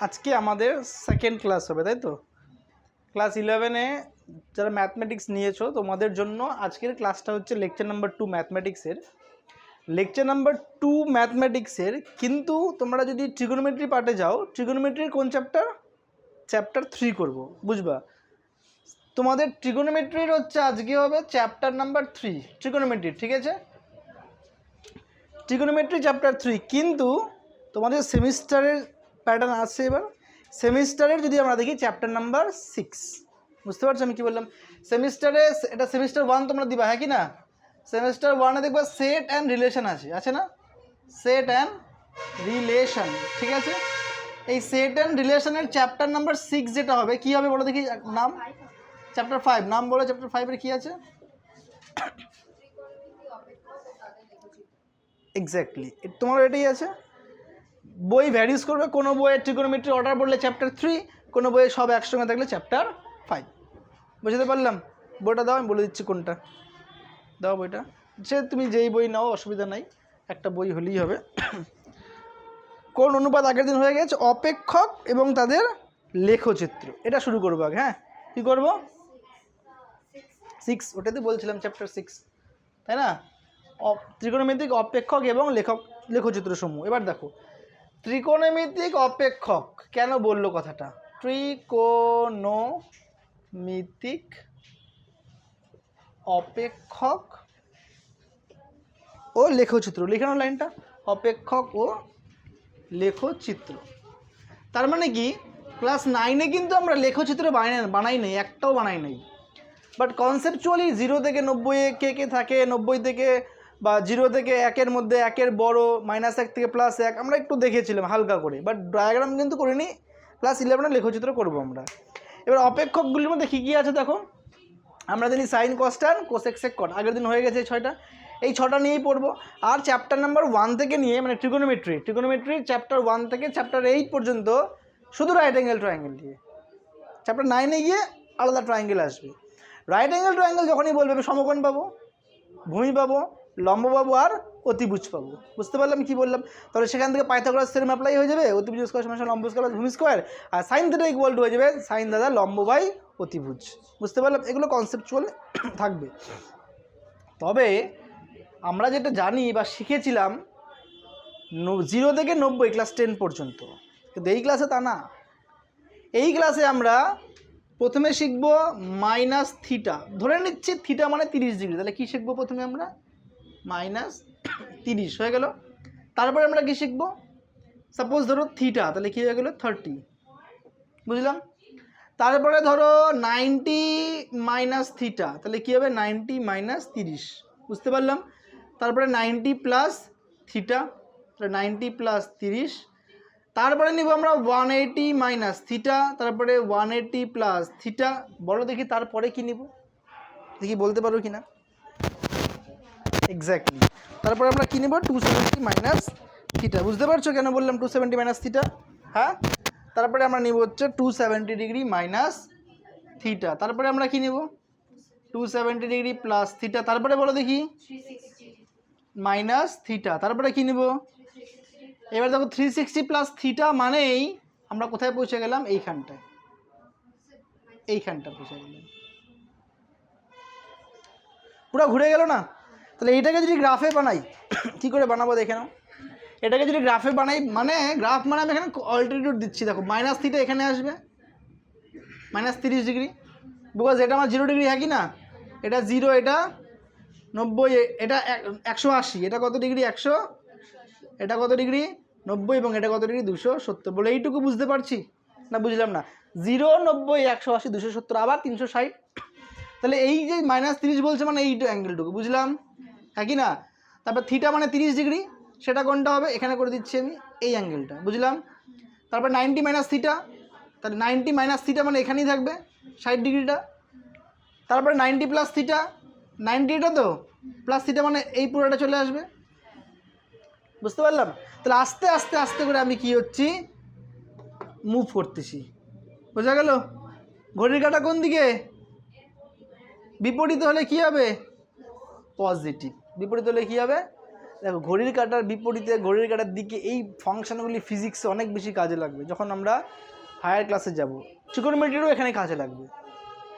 আজকে আমাদের second class হবে, তাই তো? ক্লাস 11-এ যারা ম্যাথমেটিক্স নিয়েছো তোমাদের জন্য আজকের ক্লাসটা হচ্ছে লেকচার নাম্বার 2 ম্যাথমেটিক্সের। লেকচার নাম্বার 2 ম্যাথমেটিক্সের কিন্তু তোমরা যদি ট্রিগোনোমেট্রি পার্টে যাও, ট্রিগোনোমেট্রির কোন চ্যাপ্টার? চ্যাপ্টার 3 করব, বুঝবা? তোমাদের ট্রিগোনোমেট্রির হচ্ছে আজকে হবে চ্যাপ্টার নাম্বার 3 ট্রিগোনোমেট্রি, ঠিক আছে? ট্রিগোনোমেট্রি চ্যাপ্টার 3, কিন্তু তোমাদের সেমিস্টারের প্যাটার্ন আছে। এবার সেমিস্টারের যদি আমরা দেখি চ্যাপ্টার নাম্বার 6, বুঝতে পারছো আমি কি বললাম? সেমিস্টারে এটা সেমিস্টার 1 তোমরা দিবা, হ্যাঁ কি না? সেমিস্টার 1-এ দেখবা সেট অ্যান্ড রিলেশন আছে না? সেট অ্যান্ড রিলেশন, ঠিক আছে? এই সেট অ্যান্ড রিলেশনের চ্যাপ্টার নাম্বার 6 যেটা হবে, কি হবে বলো দেখি নাম? চ্যাপ্টার 5, নাম বলো চ্যাপ্টার 5-এর কি আছে? এক্স্যাক্টলি, তোমার এটাই আছে। বই ভ্যারিজ করবে, কোনো বইয়ের ট্রিগোনোমেট্রি অর্ডার বললে চ্যাপ্টার 3, কোনো বইয়ে সব একসঙ্গে থাকলে চ্যাপ্টার 5। বুঝতে পারলাম? বইটা দাও, আমি বলে দিচ্ছি কোনটা। দাও বইটা, সে তুমি যেই বই নাও অসুবিধা নাই, একটা বই হলেই হবে। কোন অনুপাত আগের দিন হয়ে গেছে? অপেক্ষক এবং তাদের লেখচিত্র। এটা শুরু করবো আগে। হ্যাঁ, কী করবো? 6, ওটাতে বলছিলাম চ্যাপ্টার 6, তাই না? ত্রিকোণমিতিক অপেক্ষক এবং লেখচিত্র সমূহ। এবার দেখো, ত্রিকোণমিতিক অপেক্ষক কেন বললো কথাটা? ত্রিকোণমিতিক অপেক্ষক ও লেখচিত্র, লিখানো লাইনটা অপেক্ষক ও লেখচিত্র। তার মানে কি, ক্লাস 9-এ কিন্তু আমরা লেখচিত্র বানাই নাই, একটাও বানাই নাই। বাট কনসেপচুয়ালি 0 থেকে 90-এ কে থাকে, 90 থেকে বা 0 থেকে 1-এর মধ্যে 1-এর বড়, -1 থেকে +1 আমরা একটু দেখেছিলাম হালকা করে, বাট ডায়াগ্রাম কিন্তু করিনি। ক্লাস 11-এ লেখচিত্র করব আমরা। এবার অপেক্ষকগুলির মধ্যে কী কী আছে দেখো। আমরা জানি সাইন, কস, ট্যান, কোসেক, সেক, কট, আগের দিন হয়ে গেছে এই 6টা। এই 6টা নিয়েই পড়বো। আর চ্যাপ্টার নাম্বার 1 থেকে নিয়ে, মানে ট্রিগোনোমেট্রি চ্যাপ্টার 1 থেকে চ্যাপ্টার 8 পর্যন্ত শুধু রাইট অ্যাঙ্গেল ট্রায়াঙ্গেল দিয়ে। চ্যাপ্টার 9-এ গিয়ে আলাদা ট্রায়াঙ্গেল আসবে। রাইট অ্যাঙ্গেল ট্রায়াঙ্গেল যখনই বলবে, আমি সমকোণ পাবো, ভূমি পাবো, লম্ব পাবো আর অতিভুজ পাবো। বুঝতে পারলাম কি বললাম? তাহলে সেখান থেকে পাইথাগোরাস থিওরেম অ্যাপ্লাই হয়ে যাবে। অতিভুজ স্কয়ার সমান লম্ব স্কয়ার ভূমি স্কয়ার, আর সাইন থিটা ইকুয়াল টু হয়ে যাবে সাইন দাদা লম্ব বাই অতিভুজ। বুঝতে পারলাম? এগুলো কনসেপচুয়াল থাকবে। তবে আমরা যেটা জানি বা শিখেছিলাম 0 থেকে 90 ক্লাস 10 পর্যন্ত, কিন্তু এই ক্লাসে তা না। এই ক্লাসে আমরা প্রথমে শিখবো মাইনাস থিটা। ধরে নিচ্ছি থিটা মানে 30 ডিগ্রি, তাহলে কী শিখবো প্রথমে আমরা? -30 হয়ে গেল। তারপরে আমরা কী শিখবো? সাপোজ ধরো থিটা, তাহলে কী হয়ে গেলো? 30, বুঝলাম? তারপরে ধরো 90 মাইনাস থিটা, তাহলে কী হবে? 90 - 30, বুঝতে পারলাম? তারপরে 90 প্লাস থিটা, তাহলে 90 + 30। তারপরে নিব আমরা 180 মাইনাস থিটা, তারপরে 180 প্লাস থিটা। বলো দেখি তারপরে কি নিব, দেখি বলতে পারো কি না? এক্স্যাক্টলি, তারপরে আমরা কি নিব? 270 মাইনাস থিটা। বুঝতে পারছো কেন বললাম 270 মাইনাস থিটা? হ্যাঁ, তারপরে আমরা নিব হচ্ছে 270 ডিগ্রি মাইনাস থিটা। তারপরে আমরা কি নিব? 270 ডিগ্রি প্লাস থিটা। তারপরে বলো দেখি মাইনাস থিটা। তারপরে কি নিব? এবার দেখো 360 প্লাস থিটা মানেই আমরা কোথায় পৌঁছে গেলাম? এইখানটা পৌঁছে গেলাম। পুরো ঘুরে গেল না? তাহলে এইটাকে যদি গ্রাফে বানাই, কি করে বানাবো দেখে নাও। এটাকে যদি গ্রাফে বানাই, মানে গ্রাফ মানে আমি এখানে অল্টিটিউড দিচ্ছি। দেখো মাইনাস থিটা এখানে আসবে, -30 ডিগ্রি, বিকজ এটা আমার 0 ডিগ্রি, হ্যাঁ কি না? এটা 0, এটা 90, এটা 180, এটা কত ডিগ্রি? 100, এটা কত ডিগ্রি? 90, এবং এটা কত ডিগ্রি? 270। বলে এইটুকু বুঝতে পারছি না? বুঝলাম না। 0, 90, 180, 270, আবার 360। তাহলে এই যে -30 বলছে মানে এইটু অ্যাঙ্গেলটুকু, বুঝলাম, হ্যাঁ কি না? তারপর থিটা মানে 30 ডিগ্রি, সেটা কোনটা হবে? এখানে করে দিচ্ছি আমি, এই অ্যাঙ্গেলটা, বুঝলাম। তারপর 90 মাইনাস থিটা, তাহলে 90 মাইনাস থিটা মানে এখানেই থাকবে 60 ডিগ্রিটা। তারপরে 90 প্লাস থিটা, 90টা তো প্লাস থিটা মানে এই পুরোটা চলে আসবে। বুঝতে পারলাম? তাহলে আস্তে আস্তে আস্তে করে আমি কি হচ্ছি? মুভ করতেছি। বোঝা গেল? ঘড়ির কাঁটা কোন দিকে? বিপরীত হলে কি হবে? পজিটিভ। বিপরীত হলে কি হবে? দেখো ঘড়ির কাঁটার বিপরীতে ঘড়ির কাঁটার দিকে এই ফাংশনগুলি ফিজিক্সে অনেক বেশি কাজে লাগবে যখন আমরা হায়ার ক্লাসে যাব। ট্রিগোনোমেট্রিরও এখানে কাজে লাগবে।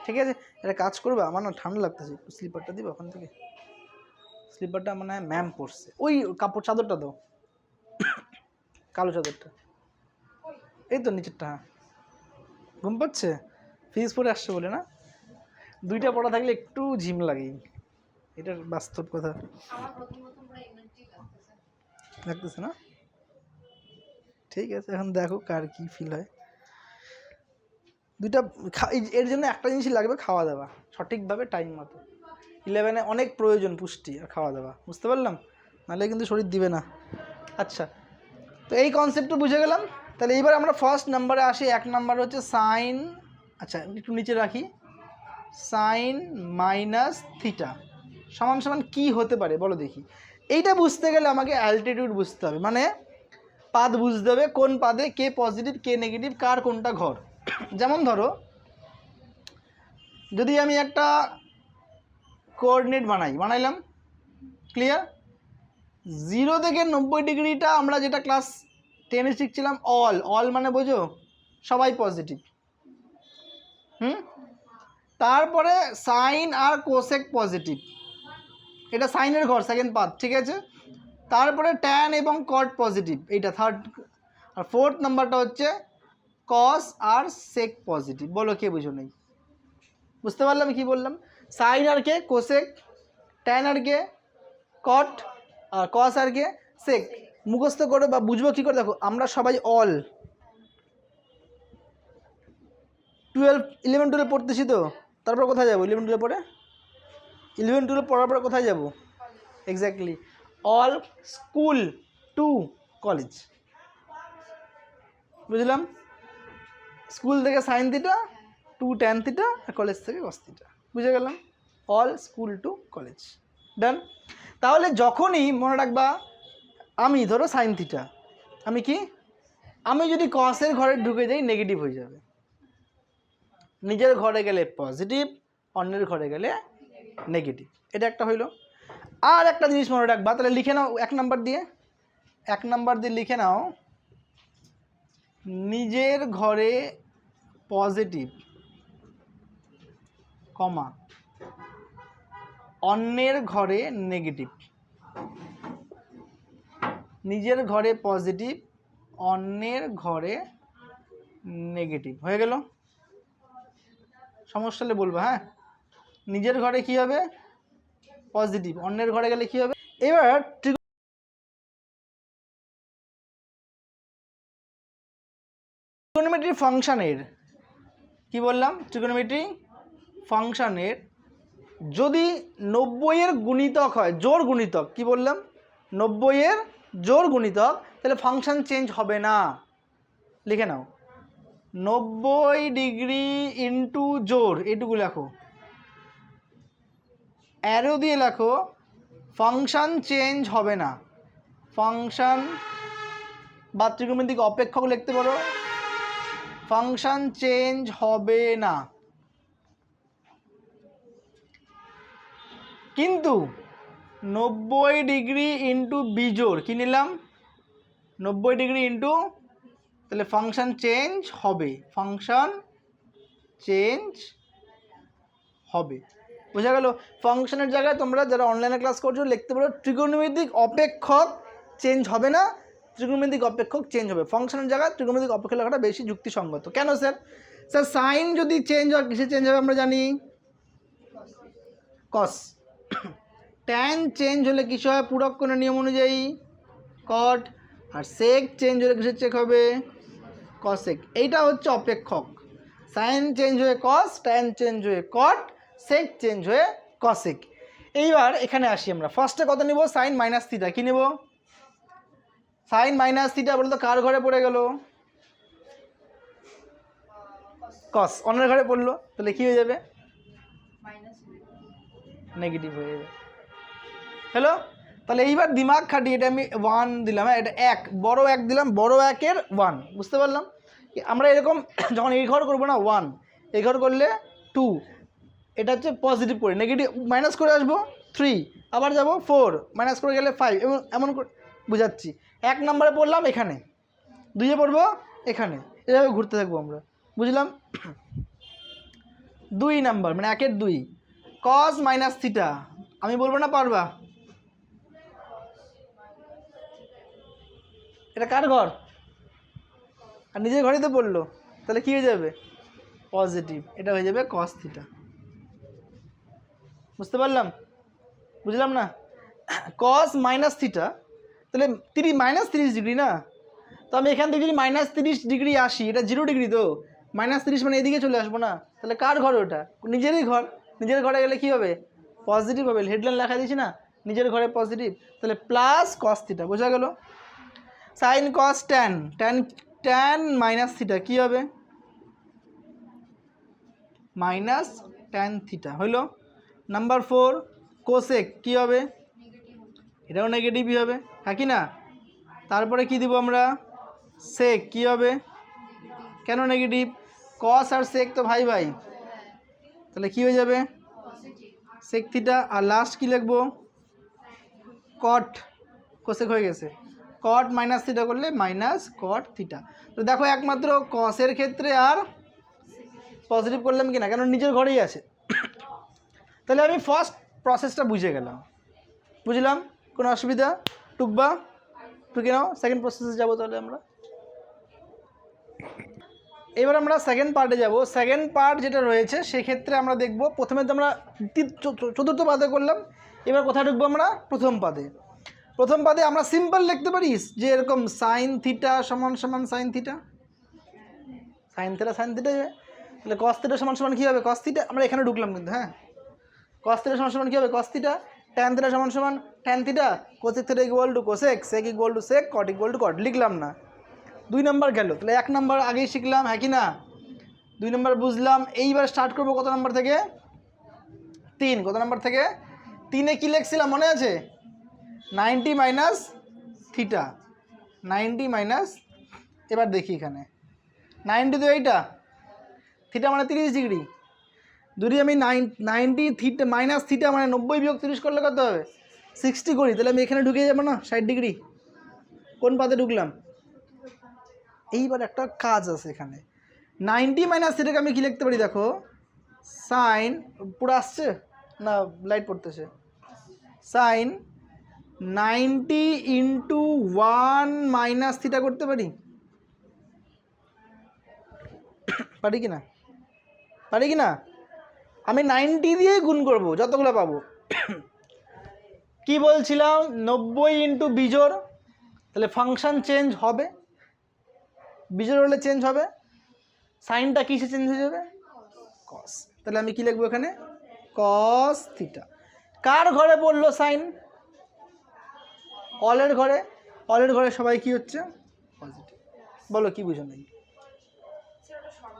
ঠিক আছে, এটা কাজ করবে। আমার না ঠান্ডা লাগতেছে, একটু স্লিপারটা দিবে ওখান থেকে। স্লিপারটা মানে ম্যাম পরছে, ওই কাপড় চাদরটা দাও, কালো চাদরটা, এই তো নিচেরটা। হ্যাঁ, ঘুম পাচ্ছে, ফিজ পরে আসছে বলে না, দুইটা পড়া থাকলে একটু ঝিম লাগে, এটার বাস্তব কথা। লাগতেছে না? ঠিক আছে, এখন দেখো কার কি ফিল হয়। দুইটা এর জন্য একটা জিনিসই লাগবে, খাওয়া দাওয়া সঠিকভাবে টাইম মতো। 11-এ অনেক প্রয়োজন পুষ্টি আর খাওয়া দাওয়া, বুঝতে পারলাম, নাহলে কিন্তু শরীর দিবে না। আচ্ছা, তো এই কনসেপ্টটা বুঝে গেলাম। তাহলে এইবার আমরা ফার্স্ট নাম্বারে আসি। 1 নাম্বার হচ্ছে সাইন, আচ্ছা একটু নিচে রাখি, সাইন মাইনাস থিটা সমান সমান কী হতে পারে বলো দেখি। এইটা বুঝতে গেলে আমাকে অ্যালটিটিউড বুঝতে হবে, মানে পাদ বুঝতে হবে, কোন পাদে কে পজিটিভ কে নেগেটিভ, কার কোনটা ঘর। যেমন ধরো যদি আমি একটা কোঅর্ডিনেট বানাইলাম, ক্লিয়ার, 0 থেকে 90 ডিগ্রিটা আমরা যেটা ক্লাস 10-এ শিখছিলাম, অল মানে বোঝো সবাই পজিটিভ। তারপরে সাইন আর কোসেক পজিটিভ, এটা সাইনের ঘর, সেকেন্ড পার্ট, ঠিক আছে। তারপরে ট্যান এবং কট পজিটিভ, এইটা থার্ড। আর ফোর্থ নাম্বারটা হচ্ছে কস আর সেক পজিটিভ। বলো কে বুঝো নেই? বুঝতে পারলাম কি বললাম? সাইন আর কে কোসেক, ট্যান আর কে কট, আর কস আর কে সেক। মুখস্থ করে বা বুঝবো কী করে, দেখো আমরা সবাই অল 11-12 পড়তেছি, তো তারপর কোথায় যাবো? 11-12 পরে 11-12 পড়ার পরে কোথায় যাব? Exactly, all school to college. বুঝলাম? স্কুল থেকে sine theta, to tan theta, আর কলেজ থেকে কস থিটা। বুঝে গেলাম? All school to college, done. তাহলে যখনই মনে রাখবা, আমি ধরো সাইন থিটা, আমি যদি কসের ঘরে ঢুকে যাই নেগেটিভ হয়ে যাবে। নিজের ঘরে গেলে পজিটিভ, অন্যের ঘরে গেলে নেগেটিভ, এটা একটা হইল। আর একটা জিনিস মনে রাখবা, তাহলে লিখে নাও 1 নাম্বার দিয়ে, 1 নাম্বার দিয়ে লিখে নাও, নিজের ঘরে পজিটিভ, কমা অন্যের ঘরে নেগেটিভ। নিজের ঘরে পজিটিভ, অন্যের ঘরে নেগেটিভ, হয়ে গেল। সমস্যা হলে বলবো, হ্যাঁ। নিজের ঘরে কি হবে? পজিটিভ, অন্যের ঘরে গেলে কি হবে? এবার ট্রিগোনোমেট্রি ফাংশনের কি বললাম, ট্রিগোনোমেট্রি ফাংশনের যদি 90-এর গুণিতক হয়, জোড় গুণিতক, কি বললাম, 90-এর জোড় গুণিতক, তাহলে ফাংশন চেঞ্জ হবে না। লিখে নাও, 90 ডিগ্রি ইন্টু জোড়, এটুকু লেখো, অ্যারো দিয়ে লেখো, ফাংশন চেঞ্জ হবে না। ফাংশন বা ত্রিকোণমিতিক অপেক্ষক লিখতে পারো, ফাংশন চেঞ্জ হবে না। কিন্তু 90 ডিগ্রি ইন্টু বিজোড়, কি নিলাম, 90 ডিগ্রি ইন্টু, তাহলে ফাংশন চেঞ্জ হবে, ফাংশন চেঞ্জ হবে। বোঝা গেল? ফাংশনের জায়গায় তোমরা যারা অনলাইনে ক্লাস করছো লিখতে পারো ত্রিকোণমিতিক অপেক্ষক চেঞ্জ হবে না, ত্রিকোণমিতিক অপেক্ষক চেঞ্জ হবে। ফাংশনের জায়গায় ত্রিকোণমিতিক অপেক্ষক লেখাটা বেশি যুক্তিসঙ্গত। কেন স্যার? স্যার সাইন যদি চেঞ্জ হয় কিসে চেঞ্জ হবে আমরা জানি, কস। ট্যান চেঞ্জ হলে কিসে হয় পূরক কোণের নিয়ম অনুযায়ী, কট। আর সেক চেঞ্জ হলে কিসের চেক হবে, কসেক। এইটা হচ্ছে অপেক্ষক। সাইন চেঞ্জ হয়ে কস, ট্যান চেঞ্জ হয়ে কট, সেক চেঞ্জ হয়ে কসেক। এইবার এখানে আসি আমরা, ফার্স্টে কত নিব, সাইন মাইনাস থিটা। কি নেব? সাইন মাইনাস থিটা বলে তো কার ঘরে পড়ে গেল, কস। অন্যের ঘরে পড়লো, তাহলে কি হয়ে যাবে, নেগেটিভ হয়ে যাবে। হ্যালো, তাহলে এইবার দিমাগ খাটিয়ে এটা আমি 1 দিলাম, হ্যাঁ এটা 1, বড় 1 দিলাম, বড় 1-এর 1, বুঝতে পারলাম? আমরা এরকম যখন এই ঘর করবো না 1, এই ঘর করলে 2, এটা হচ্ছে পজিটিভ করে, নেগেটিভ মাইনাস করে আসবো, 3, আবার যাব 4, মাইনাস করে গেলে 5, এমন করে বুঝাচ্ছি। 1 নম্বরে পড়লাম এখানে, 2-এ পড়বো এখানে, এভাবে ঘুরতে থাকবো আমরা, বুঝলাম। 2 নাম্বার মানে 1-এর 2, কস মাইনাস থিটা, আমি বলবো না পারবা, এটা কার ঘর? আর নিজের ঘরেই তো পড়লো, তাহলে কী হয়ে যাবে? পজিটিভ, এটা হয়ে যাবে কস থিটা। বুঝতে পারলাম? বুঝলাম না? কস মাইনাস থিটা, তাহলে -30 ডিগ্রি না, তো আমি এখান থেকে যদি -30 ডিগ্রি আসি, এটা 0 ডিগ্রি তো, -30 মানে এদিকে চলে আসবো না, তাহলে কার ঘর ওটা? নিজেরই ঘর। নিজের ঘরে গেলে কী হবে? পজিটিভ হবে। হেডলাইন লেখা দিয়েছি না, নিজের ঘরে পজিটিভ, তাহলে প্লাস কস থিটা, বোঝা গেল? Sine cos tan, tan minus theta কী হবে? মাইনাস ট্যান থিটা হইল। নাম্বার 4 কোসেক কী হবে? এটাও নেগেটিভই হবে, হ্যাঁ কি না? তারপরে কি দিব আমরা? সেক কী হবে? কেন নেগেটিভ? কস আর সেক তো ভাই ভাই, তাহলে কী হয়ে যাবে? Sec theta. আর লাস্ট কী লিখবো? কট, কোসেক হয়ে গেছে, কট মাইনাস থিটা করলে মাইনাস কট থিটা। তো দেখো একমাত্র কসের ক্ষেত্রে আর পজিটিভ করলাম কি না, কেন নিজের ঘরেই আছে। তাহলে আমি ফার্স্ট প্রসেসটা বুঝে গেলাম, বুঝলাম, কোনো অসুবিধা? টুকবা টুকে নাও, সেকেন্ড প্রসেসে যাবো তাহলে আমরা। এবার আমরা সেকেন্ড পার্টে যাব। সেকেন্ড পার্ট যেটা রয়েছে সেক্ষেত্রে আমরা দেখব, প্রথমে তো আমরা চতুর্থ পাদে করলাম, এবার কোথায় ঢুকবো আমরা? প্রথম পাদে। প্রথম পাদে আমরা সিম্পল লিখতে পারিস যে এরকম সাইন থিটা সমান সমান sine theta, sine theta sine theta, তাহলে কস থিটা সমান সমান কী হবে? Cos theta. আমরা এখানে ঢুকলাম কিন্তু, হ্যাঁ, কস থিটা সমান সমান কী হবে? Cos theta. ট্যান থিটা সমান সমান tan theta, cosec theta equal to cosec, sec equal to sec, cot equal to cot, লিখলাম না। 2 নম্বর গেল, তাহলে 1 নম্বর আগেই শিখলাম, হ্যাঁ কি না? 2 নম্বর বুঝলাম। এইবার স্টার্ট করবো কত নম্বর থেকে? 3। কত নম্বর থেকে? 3-এ কী লিখছিলাম মনে আছে? 90 মাইনাস থিটা, 90 মাইনাস, এবার দেখি এখানে 90 তো এইটা, থিটা মানে 30 ডিগ্রি, যদি আমি 90 থিটা মাইনাস থিটা মানে 90 বিয়োগ 30 করলে কত হবে? 60 করি, তাহলে আমি এখানে ঢুকে যাবো না 60 ডিগ্রি। কোন পাতে ঢুকলাম? এইবার একটা কাজ আছে এখানে, 90 মাইনাস থিটাকে আমি কী লিখতে পারি? দেখো সাইন, পুরো আসছে না লাইট পড়তেছে? সাইন 90 ইন্টু 1 মাইনাস থিটা করতে পারি, পারি কি না? পারি কি না? আমি 90 দিয়েই গুণ করব যতগুলো পাবো। কি বলছিলাম? 90 ইন্টু বিজোড়, তাহলে ফাংশন চেঞ্জ হবে, বিজোড় হলে চেঞ্জ হবে, সাইনটা কিসে চেঞ্জ হয়ে যাবে? কস। তাহলে আমি কি লিখবো এখানে? Cos theta. কার ঘরে পড়লো সাইন? অলের ঘরে। অলের ঘরে সবাই কি হচ্ছে? পজিটিভ। বলো কি বুঝো নাই?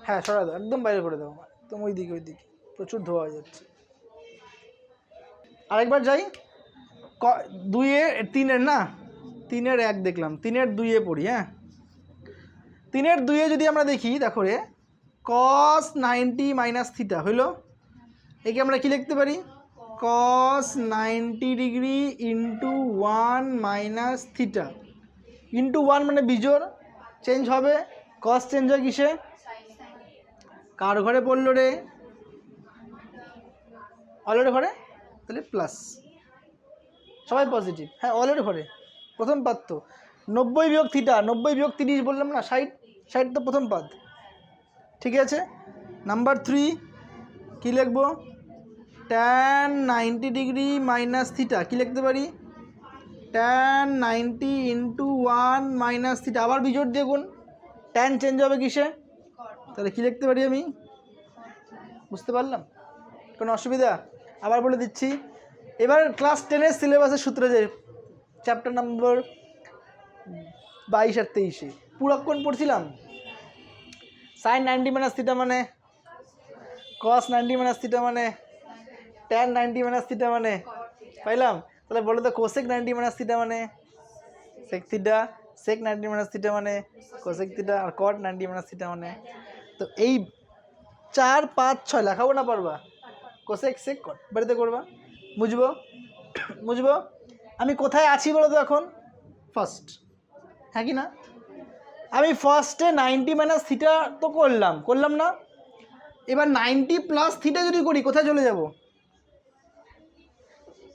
হ্যাঁ সরা দাও, একদম বাইরে করে দাও, একদম ওই দিকে প্রচুর ধোয়া হয়ে যাচ্ছে। আরেকবার যাই, 2-এর 3-এর না, 3-এর 1 দেখলাম, 3-এর 2-এ পড়ি, হ্যাঁ 3-এর 2-এ যদি আমরা দেখি, দেখো রে, কস 90 মাইনাস থিটা হইল, একে আমরা কি লিখতে পারি? কস 90 degree into 1 minus theta, into 1 মানে বিজোড়, চেঞ্জ হবে, কস চেঞ্জ হয় কিসে? কার ঘরে পড়লো রে? অলের ঘরে, তাহলে প্লাস, সবাই পজিটিভ, হ্যাঁ অলের ঘরে। প্রথম পাদ তো 90 বিয়োগ থিটা, 90 বিয়োগ 30 বললাম না, 60, 60 তো প্রথম পাদ, ঠিক আছে। নাম্বার 3 কী লিখবো? ট্যান 90 ডিগ্রি মাইনাস থিটা, কী লিখতে পারি? ট্যান 90 ইন্টু 1 মাইনাস থিটা, আবার বিজোড় দিয়ে গুণ, ট্যান চেঞ্জ হবে কিসে? তাহলে কী লিখতে পারি আমি? বুঝতে পারলাম? কোনো অসুবিধা? আবার বলে দিচ্ছি, এবার ক্লাস 10-এর সিলেবাসের সূত্রে যে চ্যাপ্টার নম্বর 22 আর 23-এ পুরক্ষণ পড়ছিলাম, সাইন 90 মাইনাস থিটা মানে, কস 90 মাইনাস থিটা মানে, ট্যান 90 মাইনাস থিটা মানে, পাইলাম? তাহলে বলো তো কোসেক 90 মাইনাস থিটা মানে সেক থিটা, সেক 90 মাইনাস থিটা মানে কোসেক থিটা, আর কট 90 মাইনাস থিটা মানে। তো এই 4, 5, 6 লেখাবো না, পারবা? কোসেক সেক কট বাড়িতে করবা, বুঝবো? বুঝবো আমি কোথায় আছি বলো তো এখন ফার্স্ট, হ্যাঁ কি না? আমি ফার্স্টে 90 মাইনাস থিটা তো করলাম না? এবার 90 প্লাস থিটা যদি করি কোথায় চলে যাব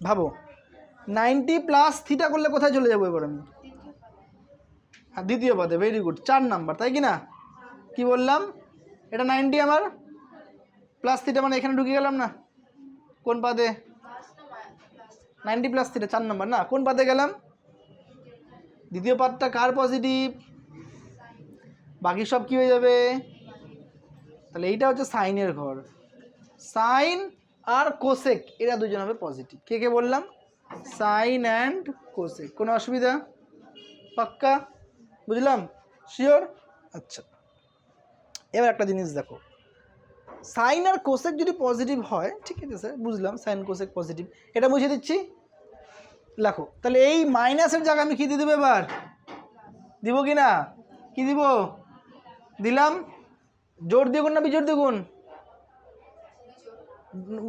ভাবো? 90 প্লাস থিটা করলে কোথায় চলে যাবো এবার আমি? হ্যাঁ দ্বিতীয় পদে, ভেরি গুড, 4 নাম্বার, তাই কি না? কি বললাম? এটা 90 আমার প্লাস থিটা মানে এখানে ঢুকে গেলাম না? কোন পাদে? 90 প্লাস থিটা 4 নাম্বার না? কোন পাদে গেলাম? দ্বিতীয় পাদটা কার পজিটিভ? বাকি সব কি হয়ে যাবে? তাহলে এইটা হচ্ছে সাইনের ঘর। সাইন আর কোসেক এরা দুজন হবে পজিটিভ। কে কে বললাম? Sine and cosec. কোনো অসুবিধা? পাক্কা? বুঝলাম? শিওর? আচ্ছা, এবার একটা জিনিস দেখো, সাইন আর কোসেক যদি পজিটিভ হয়, ঠিক আছে স্যার বুঝলাম, সাইন কোসেক পজিটিভ, এটা বুঝিয়ে দিচ্ছি, লেখো। তাহলে এই মাইনাসের জায়গায় আমি কী দিয়ে দেবো এবার? দিব কি না? কী দিব? দিলাম। জোর দ্বিগুণ না বিজোড় দ্বিগুণ?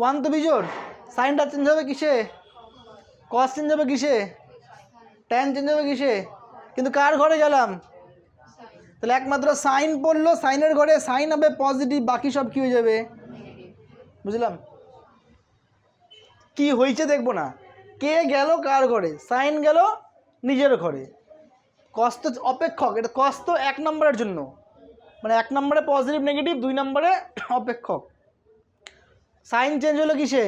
1 তো বিজোড়। সাইনটা চেঞ্জ হবে কিসে? কস চেঞ্জ হবে কিসে? ট্যান চেঞ্জ হবে কিসে? কিন্তু কার ঘরে গেলাম? তাহলে একমাত্র সাইন পড়লো, সাইনের ঘরে সাইন হবে পজিটিভ, বাকি সব কি হয়ে যাবে? বুঝলাম? কি হয়েছে দেখবো না, কে গেল কার ঘরে? সাইন গেল নিজের ঘরে। কস তো অপেক্ষক, এটা কস তো 1 নম্বরের জন্য, মানে 1 নম্বরে পজিটিভ নেগেটিভ, 2 নম্বরে অপেক্ষক। সাইন চেঞ্জ হলো কিসে?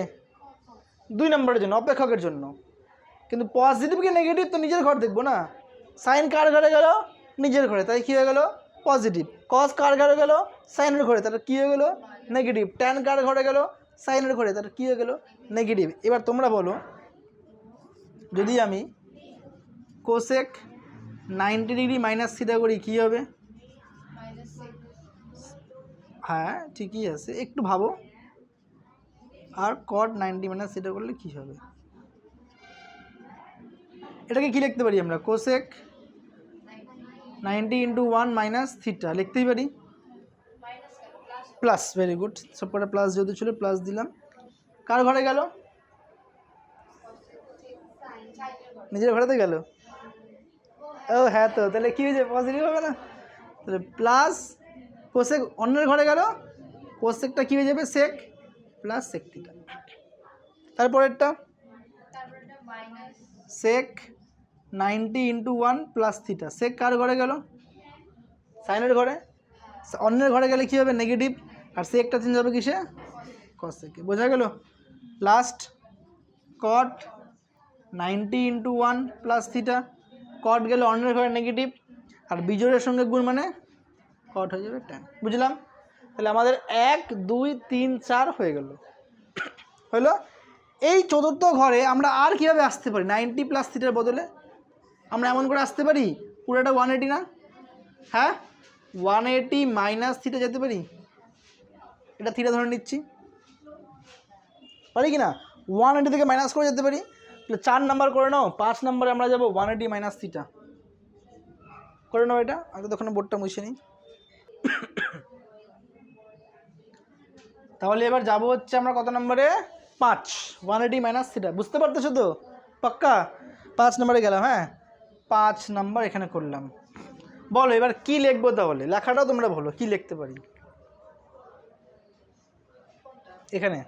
2 নম্বরের জন্য, অপেক্ষকের জন্য। কিন্তু পজিটিভ কি নেগেটিভ তো নিজের ঘর দেখবো না। সাইন কার ঘরে গেল? নিজের ঘরে, তাই কী হয়ে গেল? পজিটিভ। কস কার ঘরে গেল? সাইনের ঘরে, তাহলে কী হয়ে গেল? নেগেটিভ। ট্যান কার ঘরে গেল? সাইনের ঘরে, তাহলে কী হয়ে গেল? নেগেটিভ। এবার তোমরা বলো, যদি আমি কোসেক 90 ডিগ্রি মাইনাস থিটা করি কী হবে? হ্যাঁ ঠিকই আছে, একটু ভাবো। আর কট 90 মাইনাস থিটা করলে কী হবে? এটাকে কি লিখতে পারি আমরা? কোসেক 90 ইন্টু 1 মাইনাস থিটা লিখতেই পারি। প্লাস, ভেরি গুড, সবকটা প্লাস যেহেতু ছিল প্লাস দিলাম। কার ঘরে গেল? নিজের ঘরেতে গেল। ও হ্যাঁ, তো তাহলে কী হয়েছে? পজিটিভ হবে না? তাহলে প্লাস কোসেক অন্যের ঘরে গেল, কোসেকটা কী হয়ে যাবে? Sec plus sec theta. তারপরেরটা sec 90 into 1 plus theta. Sec কার ঘরে গেল? সাইনের ঘরে। অন্যের ঘরে গেলে কী হবে? নেগেটিভ। আর সেকটা চেঞ্জ হবে কিসে? কসেকে। বোঝা গেল? লাস্ট কট 90 ইন্টু 1 প্লাস থিটা। কট গেলে অন্যের ঘরে নেগেটিভ, আর বিজোড়ের সঙ্গে গুণ মানে কট হয়ে যাবে ট্যান। বুঝলাম? তাহলে আমাদের 1 2 3 4 হয়ে গেল। হলো? এই চতুর্থ ঘরে আমরা আর কীভাবে আসতে পারি? 90 প্লাস থিটার বদলে আমরা এমন করে আসতে পারি, পুরোটা 180 না? হ্যাঁ, 180 মাইনাস থিটা যেতে পারি। এটা থিটা ধরে নিচ্ছি, পারি কি না? 180 থেকে মাইনাস করে যেতে পারি। তাহলে 4 নাম্বার করে নাও, 5 নম্বরে আমরা যাবো 180 মাইনাস থিটা করে নাও। এটা আমি তখন বোর্ডটা মুছে নিই। তাহলে এবার যাব হচ্ছে আমরা কত নম্বরে? 5, 180 মাইনাস থিটা। বুঝতে পারতেছো তো? পাক্কা? 5 নম্বরে গেলাম। হ্যাঁ, 5 নাম্বার এখানে করলাম। বলো এবার কি লিখবো? তাহলে লেখাটাও তোমরা বলো, কি লিখতে পারি এখানে?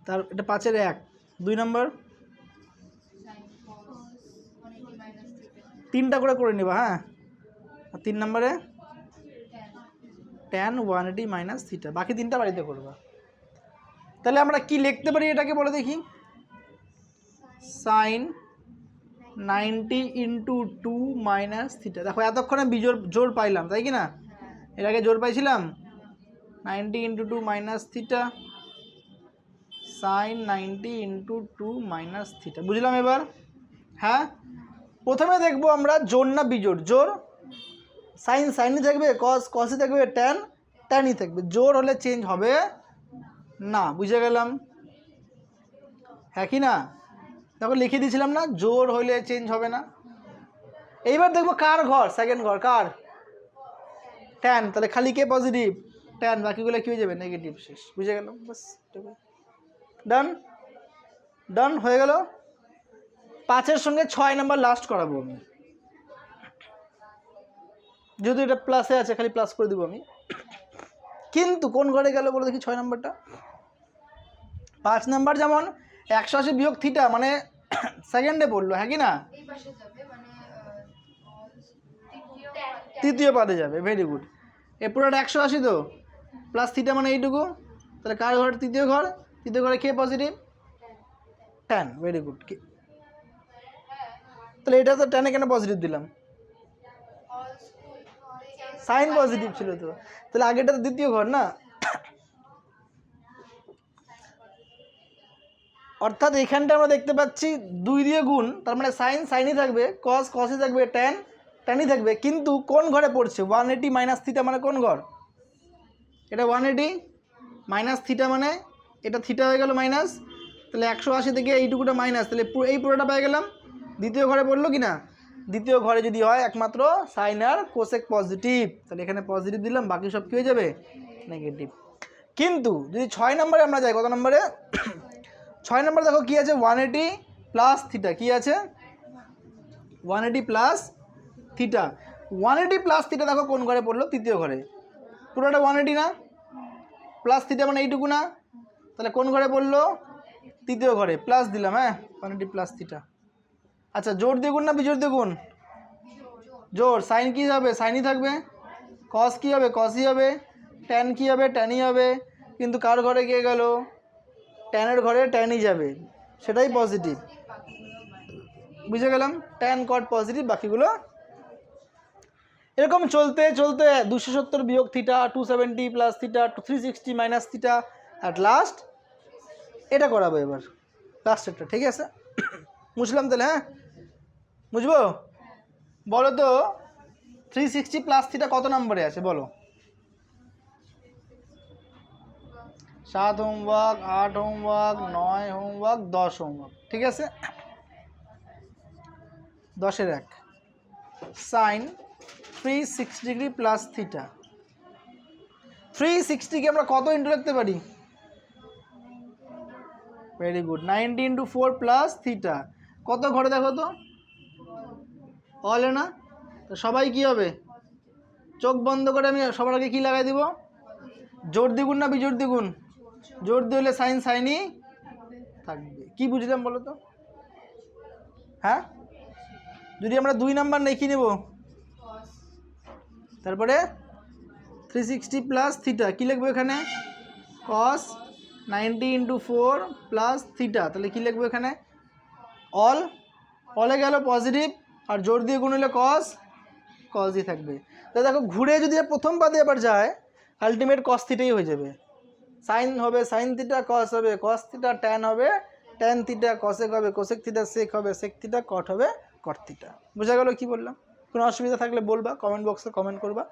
তার এটা 5-এর 1, 2 নম্বর 3টা করে নিবা। হ্যাঁ, আর 3 নম্বরে tan 180 মাইনাস থিটা, বাকি 3টা বাড়িতে করবা। তাহলে আমরা কি লিখতে পারি এটাকে বলে দেখি? Sine 90 into 2 minus theta. দেখো এতক্ষণে জোর পাইলাম, তাই কি না? এর আগে জোর পাইছিলাম 90 into 2 minus theta, sine 90 into 2 minus theta. বুঝলাম এবার? হ্যাঁ, প্রথমে দেখবো আমরা জোর না বিজোড়। জোর, সাইন সাইনই থাকবে, কস কসই থাকবে, ট্যান ট্যানই থাকবে। জোর হলে চেঞ্জ হবে না। বুঝে গেলাম? হ্যাঁ কি না? দেখো লিখে দিয়েছিলাম না, জোর হলে চেঞ্জ হবে না। এইবার দেখবো কার ঘর? সেকেন্ড ঘর কার? ট্যান। তাহলে খালি কে পজিটিভ? ট্যান, বাকিগুলো কী হয়ে যাবে? নেগেটিভ। শেষ, বুঝে গেল? বাস, ডান ডান হয়ে গেল। 5-এর সঙ্গে 6 নাম্বার লাস্ট করাবো আমি, যেহেতু এটা প্লাসে আছে খালি প্লাস করে দেবো আমি। কিন্তু কোন ঘরে গেল বলে দেখি 6 নাম্বারটা? 5 নাম্বার যেমন 180 বিয়োগ থিটা মানে সেকেন্ডে পড়লো, হ্যাঁ কি না? তৃতীয় পাদে যাবে, ভেরি গুড। এ পুরোটা 180 তো, প্লাস থিটা মানে এইটুকু, তাহলে কার ঘর? তৃতীয় ঘর। তৃতীয় ঘরে কে পজিটিভ? Tan, very good. তাহলে এটা তো ট্যানে কেন পজিটিভ দিলাম? সাইন পজিটিভ ছিল তো, তাহলে আগেটা তো দ্বিতীয় ঘর না। অর্থাৎ এখানটা আমরা দেখতে পাচ্ছি 2 দিয়ে গুণ, তার মানে সাইন সাইনই থাকবে, কস কসই থাকবে, ট্যান ট্যানই থাকবে। কিন্তু কোন ঘরে পড়ছে? 180 মাইনাস থিটা মানে কোন ঘর? এটা 180 মাইনাস থিটা মানে এটা থিটা হয়ে গেল মাইনাস, তাহলে 180 থেকে এইটুকুটা মাইনাস, তাহলে এই পুরোটা পেয়ে গেলাম। দ্বিতীয় ঘরে পড়লো কি না? দ্বিতীয় ঘরে যদি হয় একমাত্র সাইন আর কোসেক পজিটিভ, তাহলে এখানে পজিটিভ দিলাম, বাকি সব কী হয়ে যাবে? নেগেটিভ। কিন্তু যদি 6 নম্বরে আমরা যাই, কত নম্বরে? 6 নম্বর দেখো কী আছে? 180 প্লাস থিটা। কী আছে? 180 প্লাস থিটা। 180 প্লাস থিটা দেখো কোন ঘরে পড়লো? তৃতীয় ঘরে। পুরোটা 180 না, প্লাস থিটা মানে এইটুকু না, তাহলে কোন ঘরে পড়লো? তৃতীয় ঘরে। প্লাস দিলাম, হ্যাঁ 180 প্লাস থিটা। আচ্ছা, জোর দিয়ে গুণ না বিজোর দিয়ে গুণ? জোর। সাইন কী হবে? সাইনই থাকবে। কস কী হবে? কসই হবে। ট্যান কী হবে? ট্যানই হবে। কিন্তু কার ঘরে গিয়ে গেল? ট্যানের ঘরে ট্যানই যাবে, সেটাই পজিটিভ। বুঝে গেলাম? ট্যান কট পজিটিভ, বাকিগুলো এরকম চলতে চলতে 270 বিয়োগ theta, 270 plus theta, 360 minus theta, at last এটা করাবো এবার, লাস্টেরটা। ঠিক আছে, বুঝলাম তাহলে? হ্যাঁ, বুঝবো? বলো তো 360 প্লাস থিটা কত নম্বরে আছে বলো? 7 হোমওয়ার্ক, 8 হোমওয়ার্ক, 9 হোমওয়ার্ক, 10 হোমওয়ার্ক। ঠিক আছে, 10-এর 1 সাইন 360 ডিগ্রি প্লাস থিটা। 360কে আমরা কত ইন্টু লিখতে পারি? Very good, 90 into 4 plus theta. কত ঘরে দেখো তো? অলে না, তো সবাই কি হবে? চোখ বন্ধ করে আমি সবার আগে কী লাগাই দিব? জোর দ্বিগুণ না বিজোর দ্বিগুণ? জোর দিয়ে হলে সাইন সাইনই থাকবে। কি বুঝলাম বলো তো? হ্যাঁ, যদি আমরা 2 নাম্বার নেই কি নেব? তারপরে 360 প্লাস থিটা কী লিখবো এখানে? কস 90 ইন্টু 4 প্লাস থিটা, তাহলে কী লিখবো এখানে? অল। অলে গেল পজিটিভ, আর জোর দিয়ে গুণ হলে কস, কসই থাকবে। তাহলে দেখো ঘুরে যদি প্রথম পাদে আবার যায়, আলটিমেট কস থিটাই হয়ে যাবে। সাইন হবে সাইন থিটা, কস হবে কস থিটা, ট্যান হবে ট্যান থিটা, কসেক হবে কোসেক থিটা, সেক হবে সেক থিটা, কট হবে কট থিটা। বোঝা গেল কি বললাম? কোনো অসুবিধা থাকলে বলবা, কমেন্ট বক্সে কমেন্ট করবা,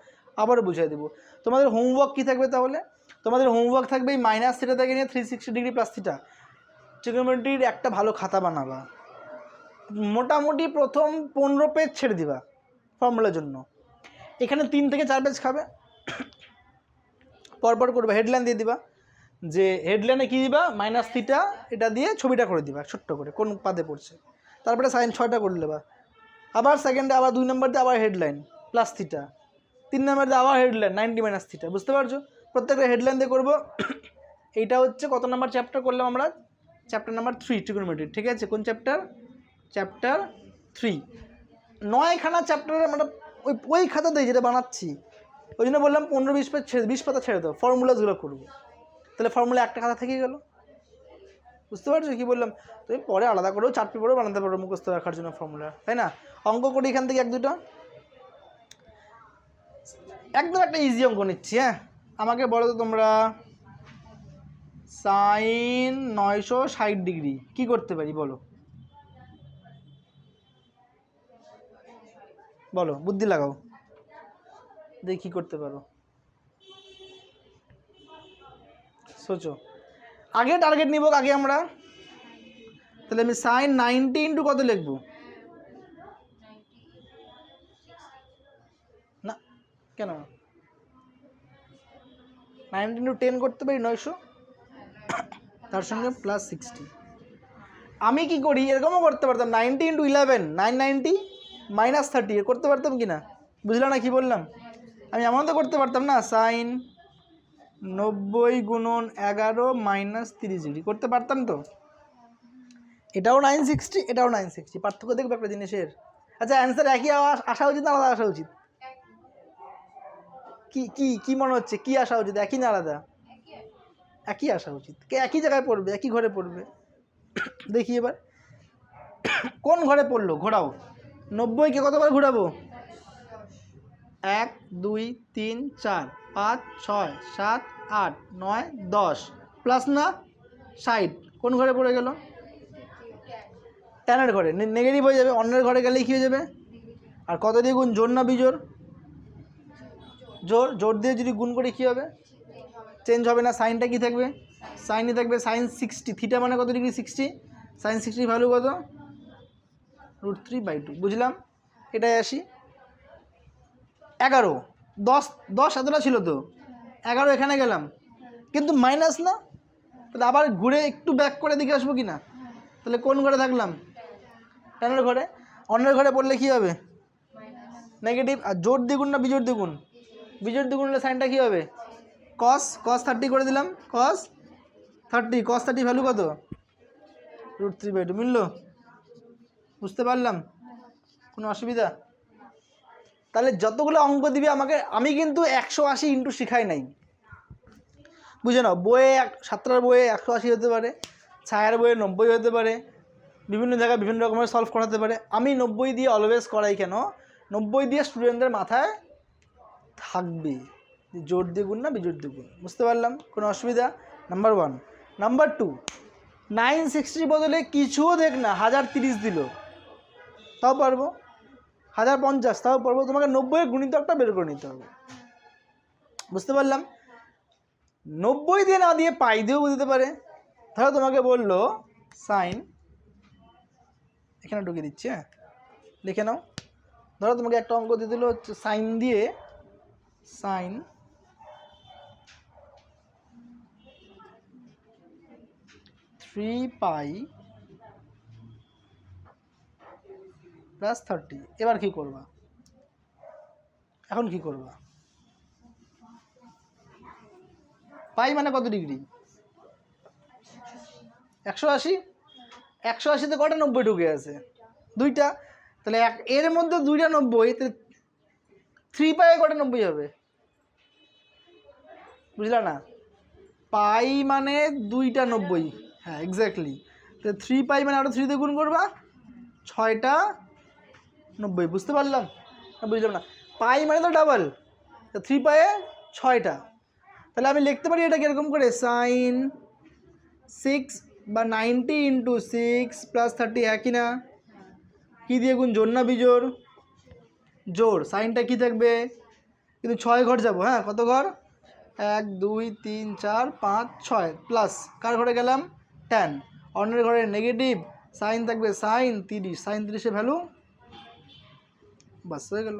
আবারও বুঝিয়ে দেবো। তোমাদের হোমওয়ার্ক কী থাকবে তাহলে? তোমাদের হোমওয়ার্ক থাকবে এই মাইনাস থিটা থেকে নিয়ে 360 ডিগ্রি প্লাস থিটা ট্রিগোনোমেট্রির একটা ভালো খাতা বানাবা। মোটামুটি প্রথম 15 পেজ ছেড়ে দিবা ফর্মুলার জন্য। এখানে 3 থেকে 4 পেজ খাবে, পরপর করবে। হেডলাইন দিয়ে দিবা, যে হেডলাইনে কী দিবা? মাইনাস থিটা, এটা দিয়ে ছবিটা করে দিবা ছোট্ট করে কোন পাদে পড়ছে। তারপরে সাইন 6টা করে নেবা। আবার সেকেন্ডে আবার 2 নম্বর দিয়ে আবার হেডলাইন প্লাস থিটা, 3 নম্বর দিয়ে আবার হেডলাইন 90 মাইনাস থিটা। বুঝতে পারছো? প্রত্যেকটা হেডলাইন দিয়ে করবো। এইটা হচ্ছে কত নাম্বার চ্যাপ্টার করলাম আমরা? Chapter number 3 trigonometry. ঠিক আছে, কোন চ্যাপ্টার? চ্যাপ্টার 3। 9খানা চ্যাপ্টারে আমরা ওই খাতাতেই যেটা বানাচ্ছি, ওই জন্য বললাম 15-20 পেজ ছেড়ে 20 পাতা ছেড়ে দাও, ফর্মুলাগুলো করবো। তাহলে ফর্মুলা একটা খাতা থেকেই গেল। বুঝতে পারছো কী বললাম? তুমি পরে আলাদা করেও চার্ট পেপারও বানাতে পারো মুখস্থ রাখার জন্য ফর্মুলা, তাই না? অঙ্ক করি এখান থেকে 1-2টা, একদম একটা ইজি অঙ্ক নিচ্ছি। হ্যাঁ, আমাকে বলো তো তোমরা, সাইন 960 ডিগ্রি কী করতে পারি বলো? বলো, বুদ্ধি লাগাও, দেখি কী করতে পারো, সোচো। আগে টার্গেট নিব আগে আমরা। তাহলে আমি সাইন 90 ইন্টু কত লিখবো? না কেন? 90 ইন্টু 10 করতে পারি 900, তার সঙ্গে প্লাস 60। আমি কি করি, এরকমও করতে পারতাম 90 ইন্টু 11 990 মাইনাস 30, করতে পারতাম কি না? বুঝলা না কি বললাম? আমি এমন তো করতে পারতাম না, সাইন 90 গুণন 11 মাইনাস 30 ডিগ্রি করতে পারতাম তো। এটাও 960, এটাও 960, পার্থক্য দেখবে একটা জিনিসের। আচ্ছা অ্যান্সার একই আসা উচিত না আলাদা আসা উচিত? কি কি কি মনে হচ্ছে, কি আসা উচিত, একই না আলাদা? একই আসা উচিত। কে একই জায়গায় পড়বে, একই ঘরে পড়বে। দেখি এবার কোন ঘরে পড়লো, ঘোরাও। 90কে কতবার ঘোরাবো? 1 2 3 4 5 6 7 8 9 10 প্লাস না 60, কোন ঘরে পড়ে গেল? টেনের ঘরে। নেগেটিভ হয়ে যাবে, অন্যের ঘরে গেলেই কী হয়ে যাবে? আর কত দিয়ে গুণ, জোর না বিজোর? জোর। জোর দিয়ে যদি গুণ করে কী হবে? চেঞ্জ হবে না, সাইনটা কী থাকবে? সাইনই থাকবে। সাইন 60, থিটা মানে কত ডিগ্রি? 60। সাইন 60 ভ্যালু কত? √3/2। বুঝলাম। এটাই আসি 11 10 10 এতটা ছিল তো, 11 এখানে গেলাম কিন্তু মাইনাস না, তাহলে আবার ঘুরে একটু ব্যাক করে দিকে আসবো কি না? তাহলে কোন ঘরে থাকলাম? টেনের ঘরে। অন্যের ঘরে পড়লে কী হবে? নেগেটিভ। আর জোর দ্বিগুণ না বিজোর দ্বিগুণ? বিজোর দ্বিগুণ হলে সাইনটা কী হবে? কস 30 করে দিলাম, কস 30 ভ্যালু কত? √3/2। মিলল? বুঝতে পারলাম? কোনো অসুবিধা? তাহলে যতগুলো অঙ্ক দিবি আমাকে, আমি কিন্তু 180 ইন্টু শিখাই নাই, বুঝে নাও। বইয়ে সাতটার বইয়ে 180 হতে পারে, ছায়ার বইয়ে 90 হতে পারে, বিভিন্ন জায়গায় বিভিন্ন রকমের সলভ করাতে পারে। আমি 90 দিয়ে অলওয়েজ করাই। কেন? 90 দিয়ে স্টুডেন্টদের মাথায় থাকবে যে জোর দ্বিগুণ না বিজোর দ্বিগুণ। বুঝতে পারলাম? কোনো অসুবিধা? নাম্বার 1। নাম্বার 2, 960 বদলে কিছুও দেখ না 1030 দিল, তাও পারবো। 1050 তাও পারবো। তোমাকে 90-এর গুণিতকটা বের করে নিতে হবে। বুঝতে পারলাম? 90 দিয়ে না দিয়ে পাই দিয়েও বুঝতে পারে। ধরো তোমাকে বললো সাইন, এখানে ঢুকিয়ে দিচ্ছি, হ্যাঁ লিখে নাও। ধরো তোমাকে একটা অঙ্ক দিয়ে দিল হচ্ছে সাইন দিয়ে, সাইন 3π প্লাস 30। এবার কি করবা? এখন কি করবা? পাই মানে কত ডিগ্রি? 180। 180তে কটা 90 ঢুকে আছে? 2টা। তাহলে এর মধ্যে 2টা 90, তাহলে 3π কটা 90 হবে? বুঝলা না? পাই মানে 2টা 90। হ্যাঁ এক্স্যাক্টলি। তাহলে 3π মানে আরও 3 দিয়ে গুণ করবা, 6টা 90। বুঝতে পারলাম? বুঝলাম না। পাই মানে তো ডাবল, 3π 6টা। তাহলে আমি লিখতে পারি এটা কীরকম করে, সাইন 6 বা 90 ইন্টু 6 প্লাস 30, হ্যাঁ কি না? কী দিয়ে গুণ, জোর না বিজোর? জোর। সাইনটা কী থাকবে? কিন্তু 6 ঘর যাবো, হ্যাঁ কত ঘর? 1 2 3 4 5 6 প্লাস কার ঘরে গেলাম? 10। অন্যের ঘরে নেগেটিভ, সাইন থাকবে সাইন 30, সাইন 30-এর ভ্যালু বাস হয়ে গেল।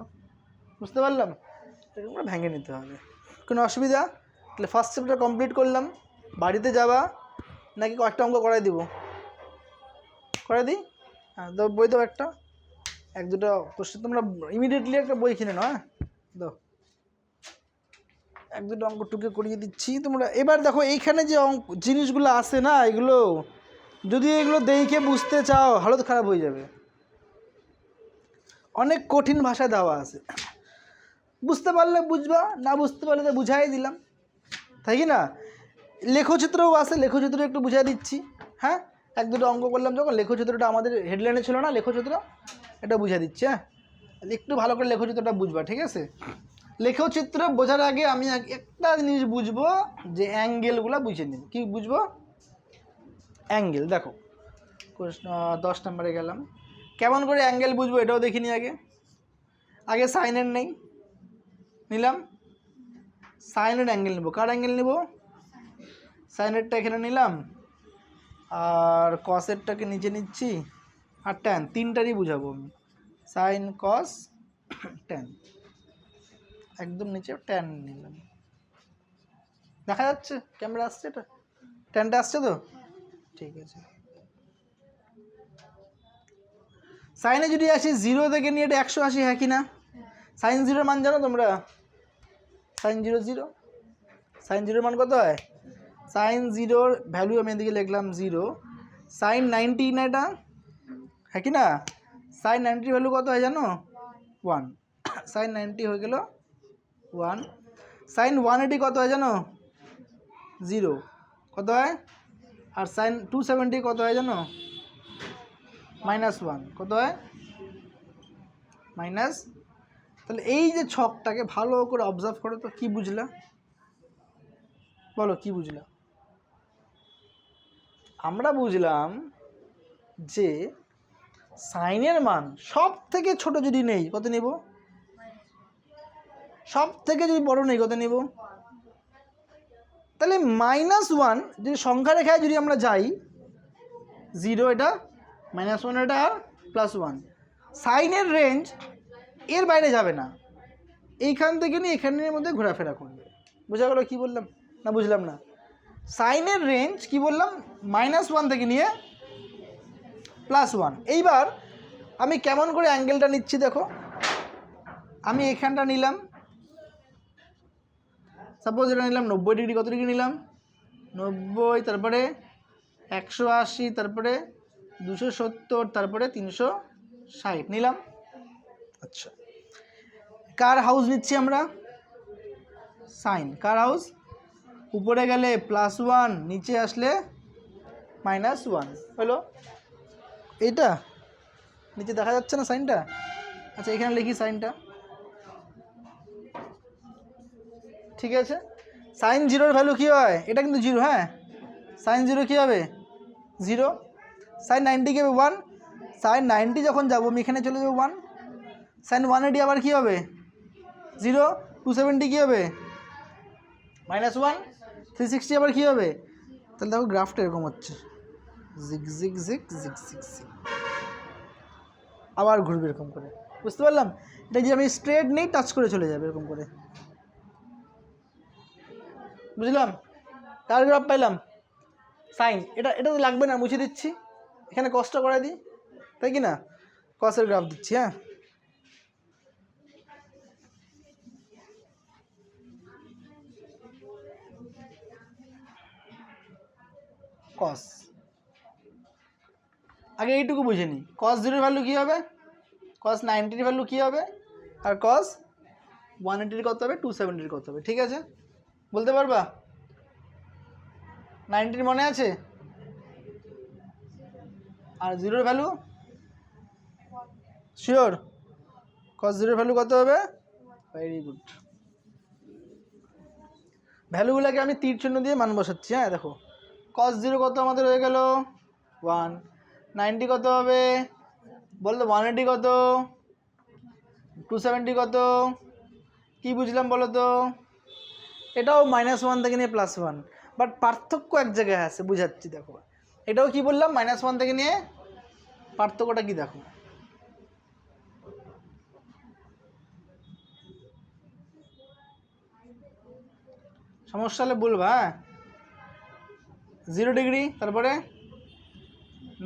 বুঝতে পারলাম? এরকম করে ভেঙে নিতে হবে। কোনো অসুবিধা? তাহলে ফার্স্ট চ্যাপ্টার কমপ্লিট করলাম। বাড়িতে যাবা নাকি কয়েকটা অঙ্ক করাই দিব? করাই দিই? হ্যাঁ তো বই দাও একটা, 1-2টা প্রশ্ন। তোমরা ইমিডিয়েটলি একটা বই কিনে নাও, হ্যাঁ দাও। 1-2টা অঙ্ক টুকে করিয়ে দিচ্ছি তোমরা। এবার দেখো এইখানে যে জিনিসগুলো আছে না, এগুলো যদি এগুলো দেখে বুঝতে চাও হালত খারাপ হয়ে যাবে। অনেক কঠিন ভাষা দেওয়া আছে, বুঝতে পারলে বুঝবা, না বুঝতে পারলে তো বুঝাই দিলাম, তাই কি না? লেখচিত্রও আছে, লেখচিত্র একটু বুঝাই দিচ্ছি। হ্যাঁ 1-2টা অঙ্ক করলাম যখন, লেখচিত্রটা আমাদের হেডলাইনে ছিল না লেখচিত্র, এটা বুঝাই দিচ্ছি। হ্যাঁ একটু ভালো করে লেখচিত্রটা বুঝবা, ঠিক আছে? লেখচিত্র বোঝার আগে আমি একটা জিনিস বুঝবো, যে অ্যাঙ্গেলগুলো বুঝে নিব। কি বুঝবো? অ্যাঙ্গেল। দেখো 10 নম্বরে গেলাম, কেমন করে অ্যাঙ্গেল বুঝবো এটাও দেখিনি। আগে সাইনের নেই, নিলাম সাইনের অ্যাঙ্গেল নেব। কার অ্যাঙ্গেল নেব? সাইনেরটা এখানে নিলাম, আর কসেরটাকে নিচে নিচ্ছি, আর ট্যান, তিনটারই বুঝাবো আমি। সাইন কস ট্যান, একদম নিচে ট্যান নিলাম। দেখা যাচ্ছে? ক্যামেরা আসছে, এটা ট্যানটা আসছে তো? ঠিক আছে। সাইনে যদি আসি 0 থেকে নিয়ে এটা 180, হ্যাঁ কি না? সাইন 0-র মান জানো তোমরা? সাইন 0 0, সাইন 0-র মান কত হয়? সাইন 0-র ভ্যালু আমি এদিকে লিখলাম 0, সাইন 90 না এটা, হ্যাঁ কি না? সাইন 90-র ভ্যালু কত হয় জানো? 1। সাইন 90 হয়ে গেল 1। সাইন 180 কত হয় জানো? 0। কত হয়? আর সাইন 270 কত হয় জানো? -1। কত হয়? মাইনাস। তাহলে এই যে ছকটাকে ভালো করে অবজার্ভ করো তো, কি বুঝলা? বলো কি বুঝলা? আমরা বুঝলাম যে সাইনের মান সব থেকে ছোট যদি নেই কত নেব? সব থেকে যদি বড় নেই কত নেব? তাহলে -1 যদি সংখ্যা রেখায় যদি আমরা যাই, 0 এটা, -1 এটা, আর +1, সাইনের রেঞ্জ এর বাইরে যাবে না, এইখান থেকে নিয়ে এখানের মধ্যে ঘোরাফেরা করবে। বোঝা গেল কি বললাম? না বুঝলাম না? সাইনের রেঞ্জ কি বললাম? -1 থেকে নিয়ে +1। এইবার আমি কেমন করে অ্যাঙ্গেলটা নিচ্ছি দেখো। আমি এখানটা নিলাম, সাপোজ এটা নিলাম 90 ডিগ্রি। কত ডিগ্রি নিলাম? 90, তারপরে 180, তারপরে 270, তারপরে 360 নিলাম। আচ্ছা, কার হাউস নিচ্ছি আমরা? সাইন। কার হাউস? উপরে গেলে +1, নিচে আসলে -1 হলো। এইটা নিচে দেখা যাচ্ছে না সাইনটা? আচ্ছা, এখানে লিখি সাইনটা। ঠিক আছে, সাইন 0-র ভ্যালু কী হয়? এটা কিন্তু 0, হ্যাঁ। সাইন 0 কী হবে? 0। সাইন 90 কী হবে? 1। সাইন 90 যখন যাবো আমি এখানে চলে যাবো 1। সাইন 180 আবার কী হবে? 0। 270 কী হবে? -1। 360 আবার কী হবে? তাহলে দেখো গ্রাফটা এরকম হচ্ছে, জিগ জিগ জিগ জিগ জিগ জিগ, আবার ঘুরবে এরকম করে। বুঝতে পারলাম? এটা যে আমি স্ট্রেট নেই, টাচ করে চলে যাবে এরকম করে। বুঝলাম? কার গ্রাফ পাইলাম? সাইন। এটা তো লাগবে না, মুছে দিচ্ছি। এখানে কসটা করে দিই, তাই কি না? কসের গ্রাফ দিচ্ছি, হ্যাঁ। কস, আগে এইটুকু বুঝে নিই। cos 0-র ভ্যালু কী হবে? cos 90-র ভ্যালু কী হবে? আর cos 180-র কত হবে? 270-র কত হবে? ঠিক আছে, বলতে পারবা? 90-র মনে আছে? আর 0-র ভ্যালু শিওর? cos 0-র ভ্যালু কত হবে? Very good. ভ্যালুগুলোকে আমি তীর চিহ্ন দিয়ে মান বসাচ্ছি, হ্যাঁ। দেখো cos 0 কত আমাদের হয়ে গেল? 1। 90 কত হবে? বলতো 180 কত? 270 কত? কি বুঝলাম বলো তো? এটাও -1 থেকে নিয়ে +1, বাট পার্থক্য এক জায়গায় আছে, বুঝাচ্ছি। দেখো এটাও কি বললাম? -1 থেকে নিয়ে, পার্থক্যটা কি দেখো। সমস্যা হলে বলবা, হ্যাঁ। 0 ডিগ্রি, তারপরে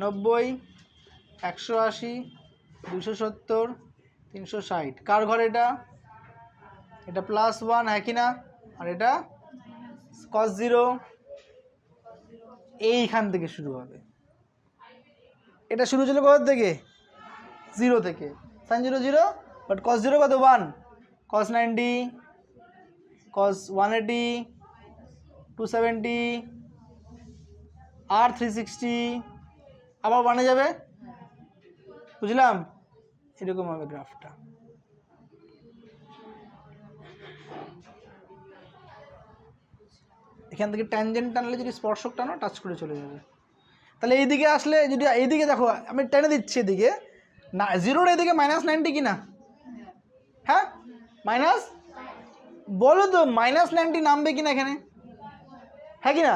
90, 180, 270, 360। কার ঘর এটা? এটা +1, হ্যাঁ কি না? আর এটা cos 0, এইখান থেকে শুরু হবে। এটা শুরু ছিল কোথা থেকে? 0 থেকে। সাইন 0 0, বাট cos 0 কত? 1। cos 90, cos 180, 270, আর 360, আবার 1-এ যাবে। বুঝলাম? এরকম হবে গ্রাফটা। এখান থেকে ট্যানজেন্ট টানলে যদি স্পর্শক টানো, টাচ করে চলে যাবে। তাহলে এইদিকে আসলে যদি এইদিকে দেখো, আমি টেনে দিচ্ছি এদিকে না, 0-র এদিকে -90 কি না? হ্যাঁ, মাইনাস। বলো তো -90 নামবে কিনা এখানে? হ্যাঁ কি না?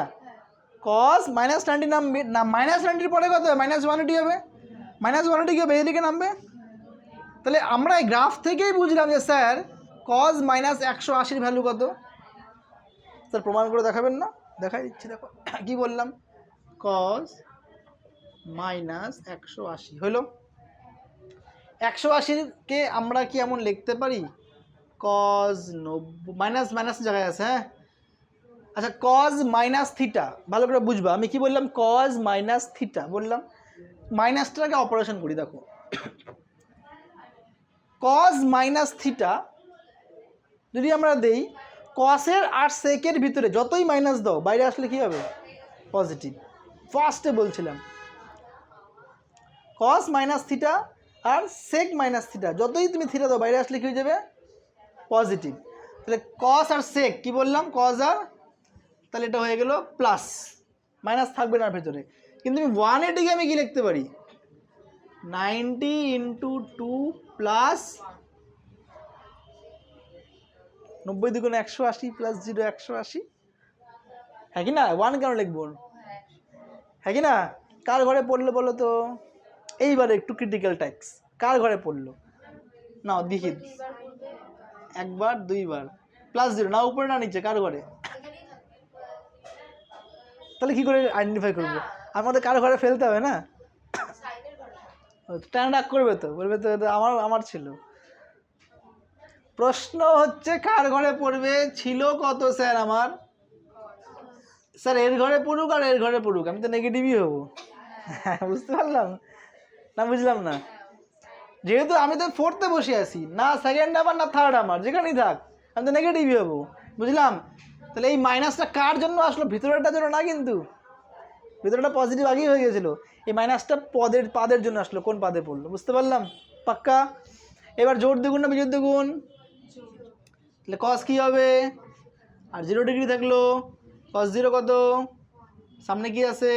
cos -90 নামবে না, -90-র পরে কত হবে? -180 হবে। -180 কি হবে? এদিকে নামবে। তাহলে আমরা এই গ্রাফ থেকেই বুঝলাম যে স্যার cos -180-র ভ্যালু কত? স্যার প্রমাণ করে দেখাবেন না? দেখাই দিচ্ছি, দেখো কি বললাম, cos মাইনাস 180 হলো। 180-কে আমরা কি এমন লিখতে পারি, cos 90 মাইনাস মাইনাস জায়গায় আছে, হ্যাঁ আচ্ছা cos মাইনাস থিটা, ভালো করে বুঝবা আমি কি বললাম, cos মাইনাস থিটা বললাম, মাইনাসটাকে অপারেশন করি, দেখো cos মাইনাস থিটা যদি আমরা দেই, কসের আর সেকের ভিতরে যতই মাইনাস দাও বাইরে আসলে কি হবে, পজিটিভ। ফার্স্টে বলছিলাম cos মাইনাস থিটা আর সেক মাইনাস থিটা যতই তুমি থিটা দাও বাইরে আসলে কি হয়ে যাবে, পজিটিভ। তাহলে cos আর সেক কি বললাম, cos আর, তাহলে এটা হয়ে গেল প্লাস, মাইনাস থাকবে না ভেতরে। কিন্তু আমি 180-কে আমি কি লিখতে পারি, 90 × 2 প্লাস 90 × 180 প্লাস 0 180, হ্যাঁ কি না, 1 কেন লিখবো, হ্যাঁ কি না। কার ঘরে পড়লো বলো তো, এইবারে একটু ক্রিটিক্যাল টাইপস, কার ঘরে পড়লো না দেখি, একবার দুইবার প্লাস 0 না উপরে না নিচে, কার ঘরে, তাহলে কি করে আইডেন্টিফাই করবো, আমাদের কার ঘরে ফেলতে হবে না, স্ট্যান্ড আপ করবে তো, বলবে তো আমার ছিল। প্রশ্ন হচ্ছে কার ঘরে পড়বে, ছিল কত স্যার আমার, স্যার এর ঘরে পড়ুক আর এর ঘরে পড়ুক আমি তো নেগেটিভই হবো, বুঝতে পারলাম না, বুঝলাম না, যেহেতু আমি তো ফোর্থে বসে আছি, না সেকেন্ড আমার না থার্ড আমার, যেখানেই থাক আমি তো নেগেটিভই হবো, বুঝলাম। তাহলে এই মাইনাসটা কার জন্য আসলো, ভিতরেরটার জন্য না, কিন্তু ভিতরেটা পজিটিভ আগেই হয়ে গেছিলো, এই মাইনাসটা পাদের জন্য আসলো, কোন পাদে পড়লো, বুঝতে পারলাম পাক্কা। এবার জোর দ্বিগুণ না বিজোড় দ্বিগুণ, তাহলে cos কি হবে, আর 0 ডিগ্রি থাকলো, cos 0 কত, সামনে কি আছে,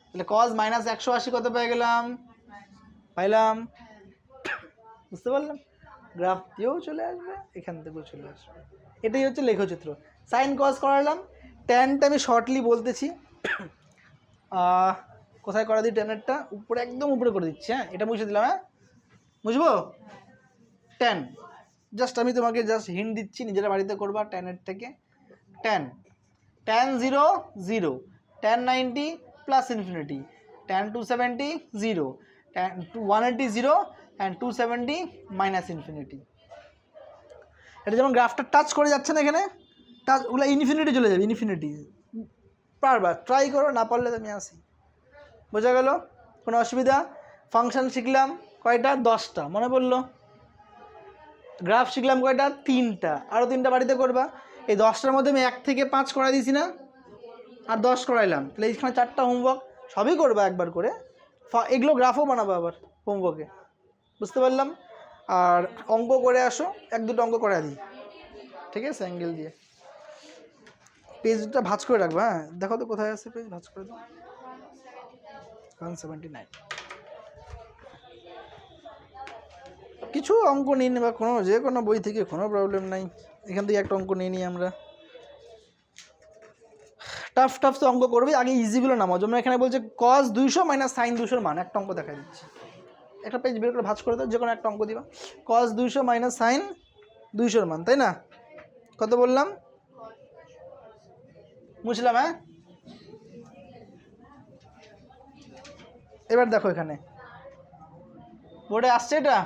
তাহলে cos মাইনাস 180 কত পেয়ে গেলাম, পাইলাম, বুঝতে পারলাম। গ্রাফ দিয়েও চলে আসবে, এখান থেকেও চলে আসবে, এটাই হচ্ছে লেখচিত্র। সাইন cos করালাম, ট্যানটা আমি শর্টলি বলতেছি, কোথায় করা দিই ট্যানেরটা, উপরে একদম উপরে করে দিচ্ছি, হ্যাঁ এটা মুছে দিলাম, হ্যাঁ বুঝবো, ট্যান জাস্ট আমি তোমাকে জাস্ট হিন্ট দিচ্ছি, নিজেরা বাড়িতে করবা, ট্যানের থেকে tan 0 0, tan 90 plus infinity, tan 270 0, tan 180 0, and 270 minus infinity. এটা যেমন গ্রাফটা টাচ করে যাচ্ছে না, এখানে টাচ ওগুলো ইনফিনিটি চলে যাবে, ইনফিনিটি পারবা, ট্রাই করো, না পারলে তুমি আসি, বোঝা গেল, কোনো অসুবিধা। ফাংশন শিখলাম কয়টা, 10টা মনে পড়লো, গ্রাফ শিখলাম কয়টা, 3টা, আরও 3টা বাড়িতে করবা। এই 10টার মধ্যে আমি 1 থেকে 5 করাই দিয়েছি না, আর 10 করাইলাম, তাহলে এইখানে 4টা হোমওয়ার্ক, সবই করবা একবার করে, এগুলো গ্রাফও বানাবো আবার হোমওয়ার্কে, বুঝতে পারলাম। আর অঙ্ক করে আসো, 1-2টো অঙ্ক করে দিই, ঠিক আছে, অ্যাঙ্গেল দিয়ে। পেজটা ভাঁজ করে রাখবা, হ্যাঁ দেখো তো কোথায় আছে পেজ, ভাঁজ করে দাও, 179। কিছু অঙ্ক নিয়ে নেবা, কোনো যে কোনো বই থেকে, কোনো প্রবলেম নাই, এখান থেকে একটা অঙ্ক নিয়ে নিই আমরা। টাফ তো অঙ্ক করবে, আগে ইজিগুলো নামাও। যেমন এখানে বলছে cos 200 মাইনাস সাইন 200-র মান, একটা অঙ্ক দেখা দিচ্ছি, একটা পেজ বের করে ভাঁজ করে দাও, যে কোনো একটা অঙ্ক দিবা, cos 200 মাইনাস সাইন 200-র মান, তাই না, কত বললাম, বুঝলাম, হ্যাঁ। এবার দেখো এখানে বোর্ডে আসছে এটা,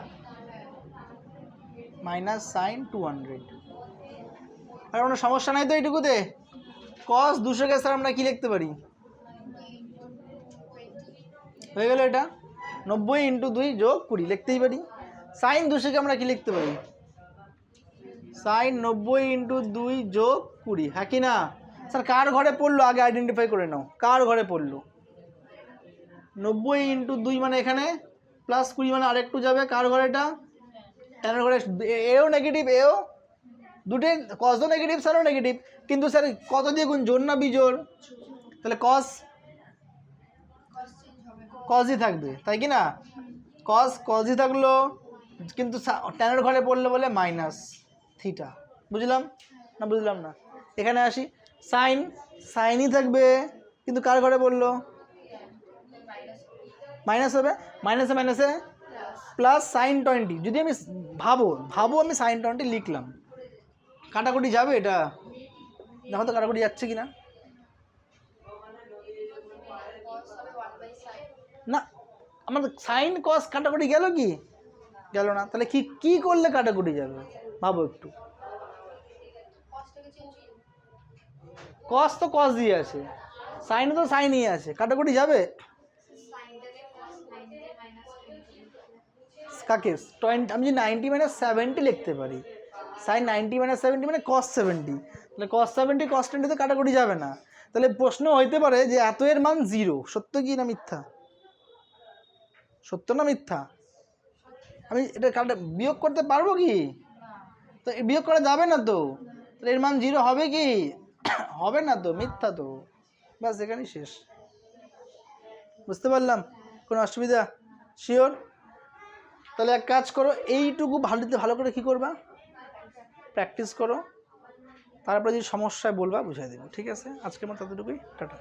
মাইনাস সাইন 200, আর কোনো সমস্যা নাই তো এইটুকুতে। cos 200-কে স্যার আমরা কি লিখতে পারি, হয়ে গেল এটা 90 × 2 + 20 লিখতেই পারি। সাইন 200-কে আমরা কি লিখতে পারি, সাইন 90 × 2 + 20, হ্যাঁ কি না। স্যার কার ঘরে পড়লো আগে আইডেন্টিফাই করে নাও, কার ঘরে পড়লো, 90 × 2 মানে এখানে প্লাস 20 মানে আরেকটু যাবে, কার ঘরে এটা, ট্যানের ঘরে, এও নেগেটিভ, এও দুটোই, কসও নেগেটিভ স্যারও নেগেটিভ, কিন্তু স্যার কত দিয়ে গুণ, জোর না বিজোড়, তাহলে কসই থাকবে, তাই কি না, কসই থাকলো, কিন্তু ট্যানের ঘরে পড়লো বলে মাইনাস থিটা, বুঝলাম না, বুঝলাম না। এখানে আসি, সাইনই থাকবে, কিন্তু কার ঘরে পড়লো, মাইনাস হবে, মাইনাসে প্লাস সাইন 20, যদি আমি ভাবো আমি সাইন 20 লিখলাম, কাটাকুটি যাবে এটা, দেখো তো কাটাকুটি যাচ্ছে কি না। না, আমার সাইন কস কাটাকুটি গেল কি? গেল না। তাহলে কি কি করলে কাটাকুটি যাবে ভাবো একটু। কস তো কস দিয়ে আছে, সাইন তো সাইনই আছে, কাটাকুটি যাবে কাকে? 20, আমি যদি 90 - 70 লিখতে পারি, সাইন 90 - 70 মানে কস 70, তাহলে কস 70 কস 20 তো কাটাকুটি যাবে না। তাহলে প্রশ্ন হইতে পারে যে এত এর মান 0, সত্য কি না মিথ্যা? সত্য না মিথ্যা? আমি এটা কাটা বিয়োগ করতে পারবো কি? তো বিয়োগ করা যাবে না তো, তাহলে এর মান 0 হবে কি? হবে না তো, মিথ্যা তো। ব্যাস এখানেই শেষ। বুঝতে পারলাম? কোনো অসুবিধা? শিওর? তাহলে এক কাজ করো, এইটুকু ভালো করে কি করবা, প্র্যাকটিস করো, তারপরে যদি সমস্যায় বলবা বুঝাই দেবো। ঠিক আছে, আজকের মতো এতটুকুই, টাটা।